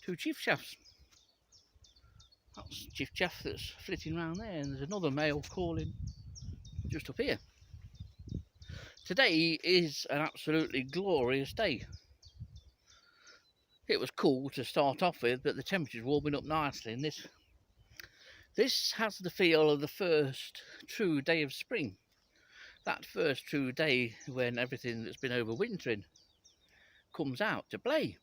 2 chief chaffs. That's chief chaff that's flitting around there, and there's another male calling just up here. Today is an absolutely glorious day. It was cool to start off with, but the temperature's warming up nicely, and this has the feel of the first true day of spring. That first true day when everything that's been overwintering comes out to play.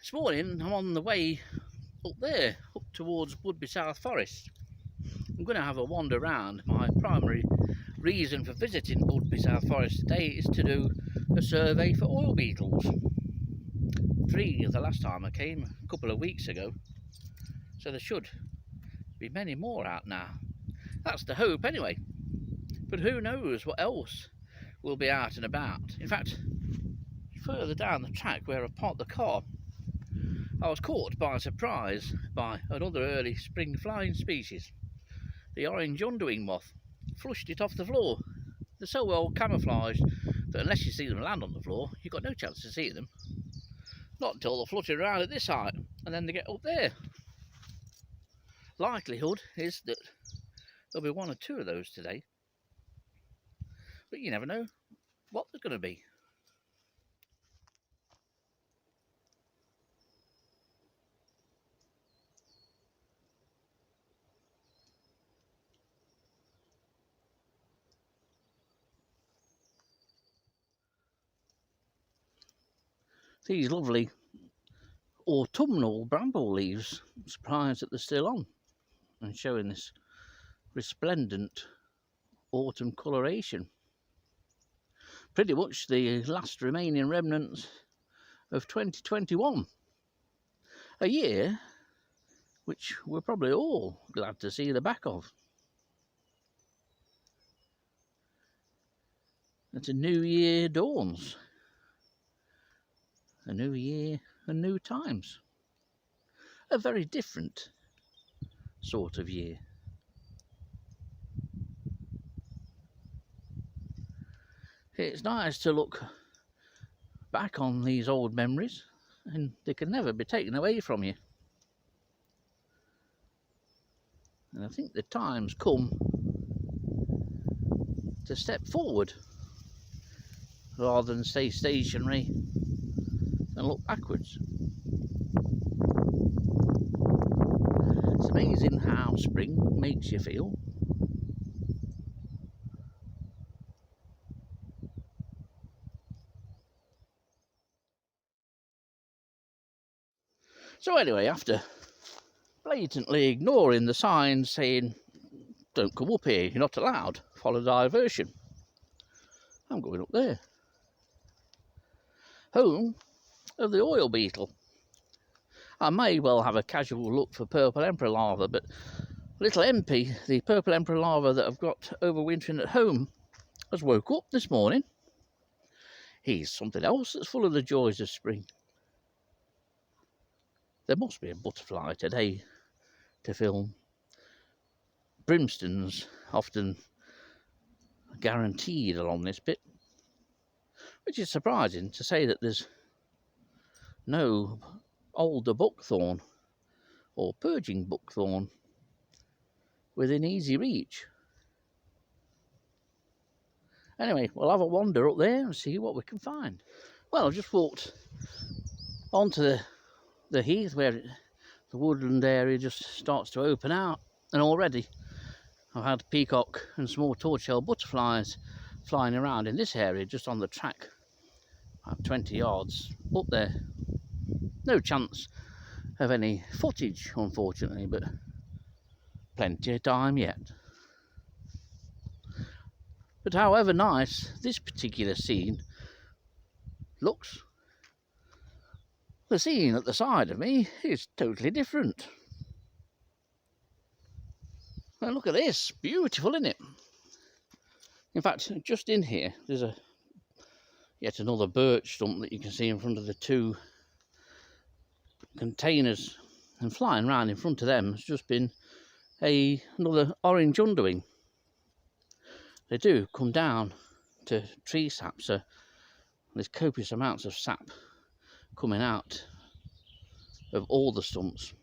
This morning I'm on the way up there, up towards Budby South Forest. I'm going to have a wander around. My primary reason for visiting Budby South Forest today is to do a survey for oil beetles. 3 the last time I came, a couple of weeks ago, so there should be many more out now. That's the hope anyway, but who knows what else will be out and about. In fact, further down the track where I parked the car, I was caught by surprise by another early spring flying species, the orange underwing moth. Flushed it off the floor. They're so well camouflaged that unless you see them land on the floor, you've got no chance to see them. Not until they're fluttered around at this height, and then they get up there. Likelihood is that there'll be 1 or 2 of those today, but you never know what they're going to be. These lovely autumnal bramble leaves, I'm surprised that they're still on and showing this resplendent autumn coloration. Pretty much the last remaining remnants of 2021, a year which we're probably all glad to see the back of. That a new year dawns. A new year and new times. A very different sort of year. It's nice to look back on these old memories, and they can never be taken away from you. And I think the time's come to step forward rather than stay stationary and look backwards. It's amazing how spring makes you feel. So anyway, after blatantly ignoring the signs saying, don't come up here, you're not allowed, follow diversion, I'm going up there. Home of the oil beetle. I may well have a casual look for purple emperor larvae, but little Empy, the purple emperor larva that I've got overwintering at home, has woke up this morning. He's something else that's full of the joys of spring. There must be a butterfly today to film. Brimstone's often guaranteed along this bit, which is surprising to say that there's no older buckthorn or purging buckthorn within easy reach. Anyway, we'll have a wander up there and see what we can find. Well, I've just walked onto the heath where the woodland area just starts to open out, and already I've had peacock and small torch-shell butterflies flying around in this area just on the track, about 20 yards up there. No chance of any footage, unfortunately, but plenty of time yet. But however nice this particular scene looks, the scene at the side of me is totally different. And look at this, beautiful, isn't it? In fact, just in here, there's yet another birch stump that you can see in front of the two containers, and flying around in front of them has just been another orange underwing. They do come down to tree sap, so there's copious amounts of sap coming out of all the stumps.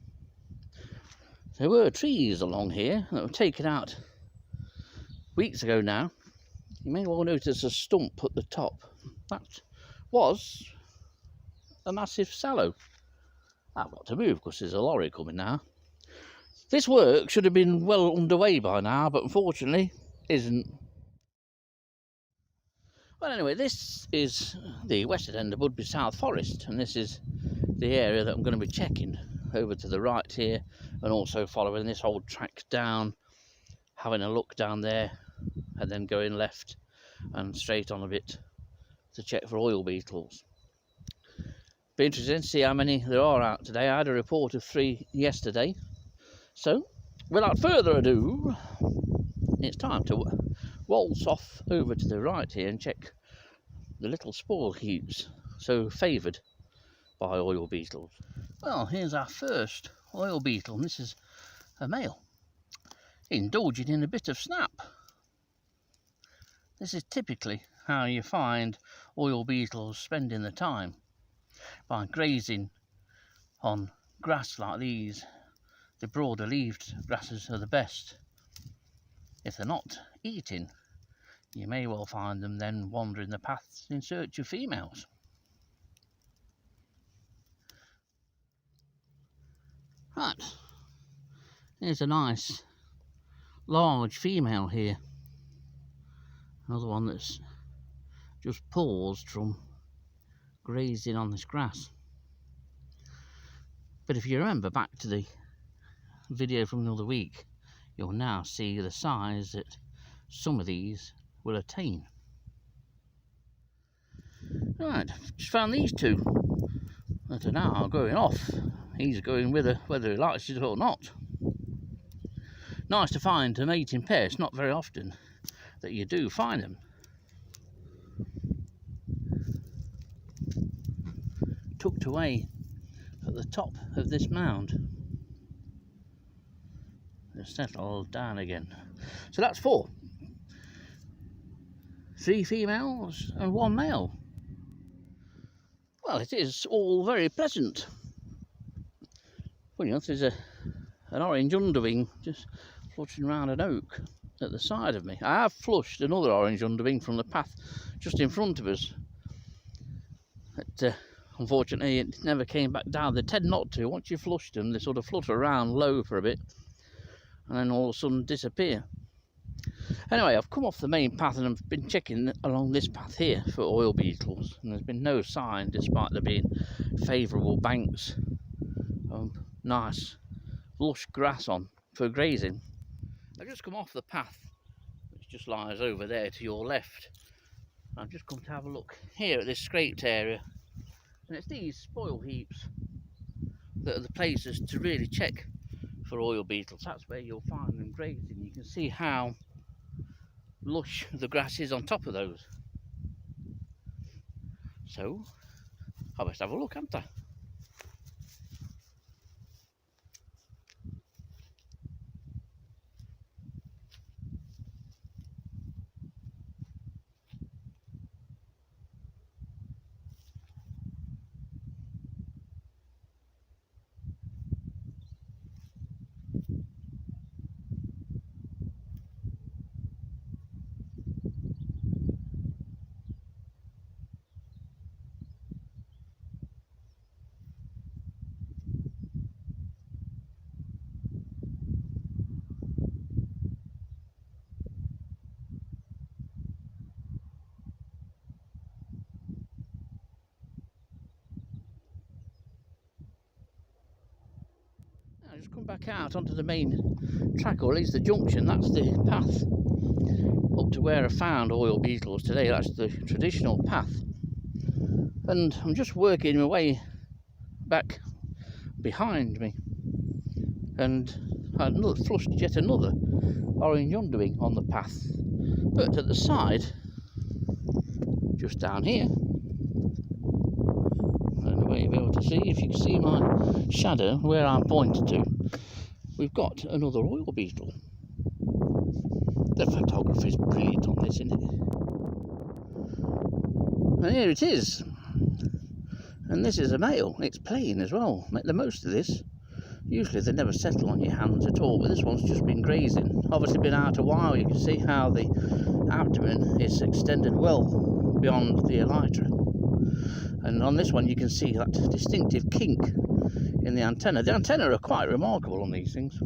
There were trees along here that were taken out weeks ago now. You may well notice a stump at the top. That was a massive sallow. I've got to move because there's a lorry coming now. This work should have been well underway by now, but unfortunately isn't. Well, anyway, this is the western end of Budby South Forest, and this is the area that I'm going to be checking over to the right here, and also following this old track down, having a look down there, and then going left and straight on a bit to check for oil beetles. Be interesting to see how many there are out today. I had a report of 3 yesterday. So, without further ado, it's time to waltz off over to the right here and check the little spore heaps so favoured by oil beetles. Well, here's our first oil beetle, and this is a male, indulging in a bit of snap. This is typically how you find oil beetles spending the time, by grazing on grass like these. The broader leaved grasses are the best. If they're not eating, you may well find them then wandering the paths in search of females. Right, here's a nice large female here. Another one that's just paused from grazing on this grass. But if you remember back to the video from another week, you'll now see the size that some of these will attain. Right, just found these two that are now going off. He's going with her whether he likes it or not. Nice to find a mating pair. It's not very often that you do find them. Tucked away at the top of this mound. They'll settle down again. So that's 4. 3 females and 1 male. Well, it is all very pleasant. Funny enough, there's an orange underwing just fluttering around an oak at the side of me. I have flushed another orange underwing from the path just in front of us. But unfortunately, it never came back down. They tend not to. Once you flush them, they sort of flutter around low for a bit and then all of a sudden disappear. Anyway, I've come off the main path and I've been checking along this path here for oil beetles, and there's been no sign, despite there being favourable banks of nice lush grass on for grazing. I've just come off the path which just lies over there to your left. I've just come to have a look here at this scraped area, and it's these spoil heaps that are the places to really check for oil beetles. That's where you'll find them grazing. You can see how lush the grass is on top of those. So I best have a look, haven't I? I just come back out onto the main track, or at least the junction. That's the path up to where I found oil beetles today. That's the traditional path, and I'm just working my way back behind me, and I had flushed yet another orange underwing on the path. But at the side, just down here, I don't know where you'll be able to see, if you can see my shadow where I'm pointed to, we've got another oil beetle. The photography is brilliant on this, isn't it? And here it is. And this is a male. It's plain as well. Make the most of this. Usually they never settle on your hands at all, but this one's just been grazing. Obviously been out a while. You can see how the abdomen is extended well beyond the elytra. And on this one you can see that distinctive kink in the antenna. The antennae are quite remarkable on these things.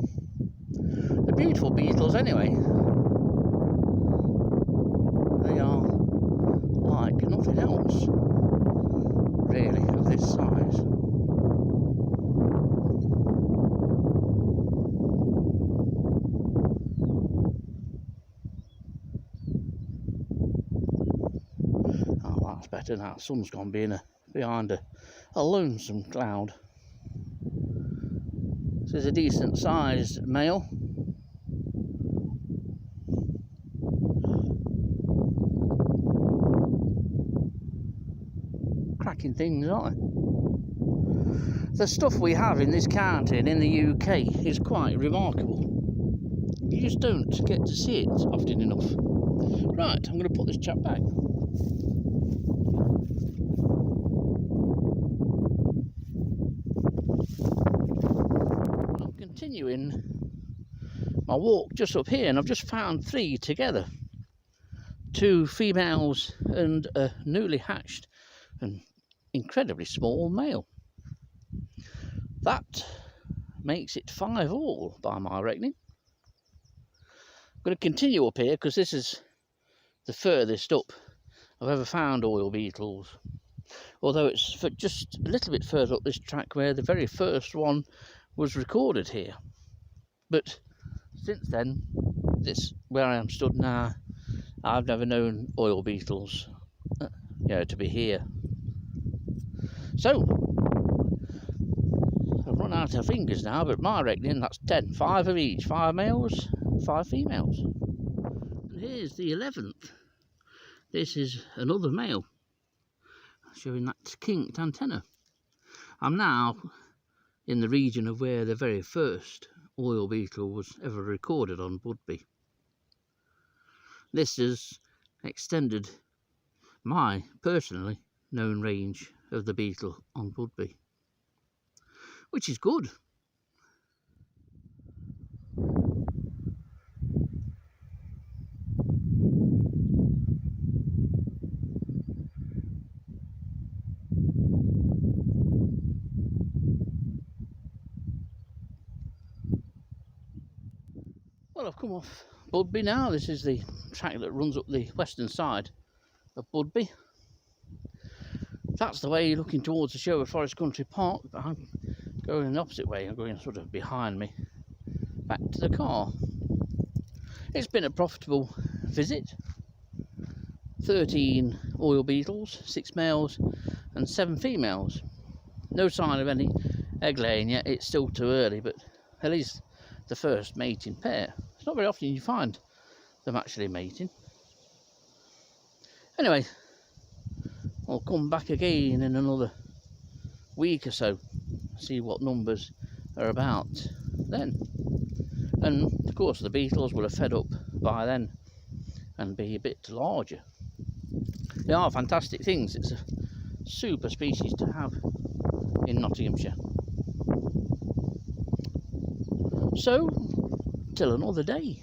They're beautiful beetles anyway. They are like nothing else, really, of this size. Oh, that's better now. The sun's gone behind a lonesome cloud. This is a decent sized male. Cracking things, aren't they? The stuff we have in this county and in the UK is quite remarkable. You just don't get to see it often enough. Right, I'm going to put this chap back. I'm continuing my walk just up here, and I've just found 3 together. 2 females and a newly hatched and incredibly small male. That makes it 5 all by my reckoning. I'm going to continue up here because this is the furthest up I've ever found oil beetles, although it's for just a little bit further up this track where the very first one was recorded here. But since then, this where I am stood now, I've never known oil beetles to be here. So I've run out of fingers now, but my reckoning that's 10, 5 of each, 5 males, 5 females. And here's the 11th. This is another male, showing that kinked antenna. I'm now in the region of where the very first oil beetle was ever recorded on Budby. This has extended my personally known range of the beetle on Budby, which is good. Well, I've come off Budby now. This is the track that runs up the western side of Budby. That's the way looking towards the Sherwood Forest Country Park, but I'm going the opposite way. I'm going sort of behind me, back to the car. It's been a profitable visit. 13 oil beetles, 6 males and 7 females. No sign of any egg laying yet. It's still too early, but at least the first mating pair. It's not very often you find them actually mating. Anyway, I'll come back again in another week or so, see what numbers are about then. And of course the beetles will have fed up by then and be a bit larger. They are fantastic things. It's a super species to have in Nottinghamshire. So, till another day.